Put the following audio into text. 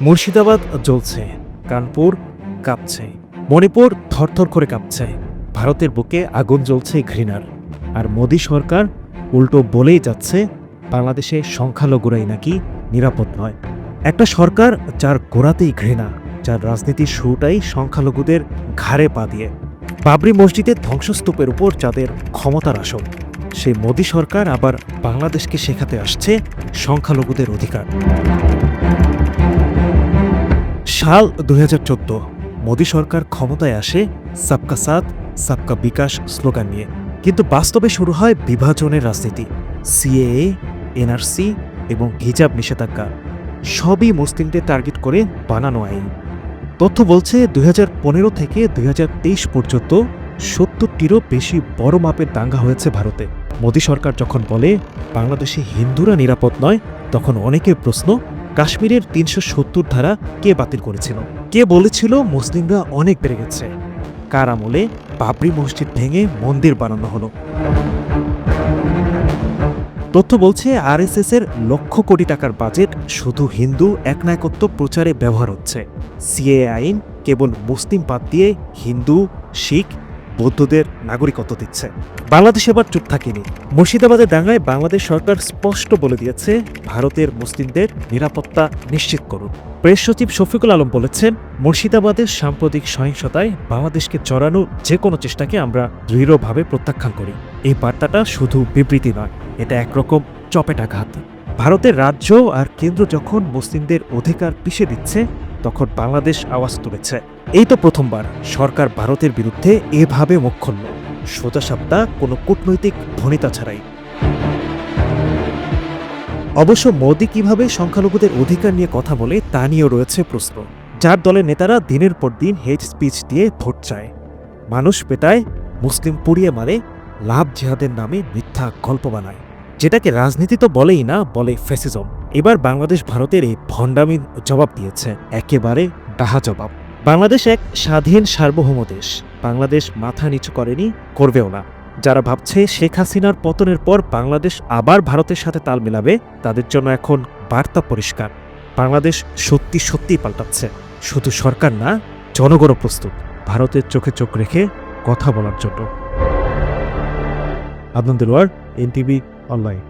মুর্শিদাবাদ জ্বলছে, কানপুর কাঁপছে, মণিপুর থরথর করে কাঁপছে। ভারতের বুকে আগুন জ্বলছে ঘৃণার। আর মোদী সরকার উল্টো বলেই যাচ্ছে বাংলাদেশে সংখ্যালঘুরাই নাকি নিরাপদ নয়। একটা সরকার যার গোড়াতেই ঘৃণা, যার রাজনীতির শুরুটাই সংখ্যালঘুদের ঘাড়ে পা দিয়ে, বাবরি মসজিদের ধ্বংসস্তূপের উপর যাদের ক্ষমতার আসন, সেই মোদী সরকার আবার বাংলাদেশকে শেখাতে আসছে সংখ্যালঘুদের অধিকার। সাল 2014 মোদী সরকার ক্ষমতায় আসে সবকা সাথ সবকা বিকাশ স্লোগান নিয়ে, কিন্তু বাস্তবে শুরু হয় বিভাজনের রাজনীতি। সিএএ, এনআরসি এবং হিজাব নিষেধাজ্ঞা সবই মুসলিমদের টার্গেট করে বানানো আইন। তথ্য বলছে 2015 থেকে 2023 পর্যন্ত 70টিরও বেশি বড় মাপের দাঙ্গা হয়েছে ভারতে। মোদী সরকার যখন বলে বাংলাদেশে হিন্দুরা নিরাপদ নয়, তখন অনেকের প্রশ্ন, কাশ্মীরের 370 ধারা কে বাতিল করেছিল? কে বলেছিল মুসলিমরা অনেক বেড়ে গেছে? কার আমলে বাবরি মসজিদ ভেঙে মন্দির বানানো হলো? তথ্য বলছে আরএসএস এর লক্ষ কোটি টাকার বাজেট শুধু হিন্দু একনায়কত্ব প্রচারে ব্যবহার হচ্ছে। সিএএ আইন কেবল মুসলিম বাদ দিয়ে হিন্দু, শিখ, বৌদ্ধদের নাগরিকত্ব দিচ্ছে। বাংলাদেশ এবার চুপ থাকেনি। মুর্শিদাবাদের দাঙ্গায় বাংলাদেশ সরকার স্পষ্ট বলে দিয়েছে ভারতের মুসলিমদের নিরাপত্তা নিশ্চিত করুন। প্রেস সচিব শফিকুল আলম বলেছেন, মুর্শিদাবাদের সাম্প্রতিক সহিংসতায় বাংলাদেশকে জড়ানোর যে কোনো চেষ্টাকে আমরা দৃঢ়ভাবে প্রত্যাখ্যান করি। এই বার্তাটা শুধু বিবৃতি নয়, এটা একরকম চপেটাঘাত। ভারতের রাজ্য আর কেন্দ্র যখন মুসলিমদের অধিকার পিষে দিচ্ছে, তখন বাংলাদেশ আওয়াজ তুলেছে। এই তো প্রথমবার সরকার ভারতের বিরুদ্ধে এভাবে মুখ খুলল, সোজাসাপটা কোনো কূটনৈতিক ভনিতা ছাড়াই। অবশ্য মোদী কিভাবে সংখ্যালঘুদের অধিকার নিয়ে কথা বলে তা নিয়েও রয়েছে প্রশ্ন। যার দলের নেতারা দিনের পর দিন হেট স্পিচ দিয়ে ভোট চায়, মানুষ পেটায়, মুসলিম পুড়িয়ে মারে, লাভ জিহাদের নামে মিথ্যা গল্প বানায়, যেটাকে রাজনীতি তো বলেই না, বলে ফ্যাসিজম। এবার বাংলাদেশ ভারতের এই ভণ্ডামির জবাব দিয়েছে, একেবারে ডাহা জবাব। বাংলাদেশ এক স্বাধীন সার্বভৌম দেশ। বাংলাদেশ মাথা নিচু করেনি, করবেও না। যারা ভাবছে শেখ হাসিনার পতনের পর বাংলাদেশ আবার ভারতের সাথে তাল মেলাবে, তাদের জন্য এখন বার্তা পরিষ্কার। বাংলাদেশ সত্যি সত্যিই পাল্টাচ্ছে। শুধু সরকার না, জনগণও প্রস্তুত ভারতের চোখে চোখ রেখে কথা বলার জন্য। Adnan Delwar, NTV online.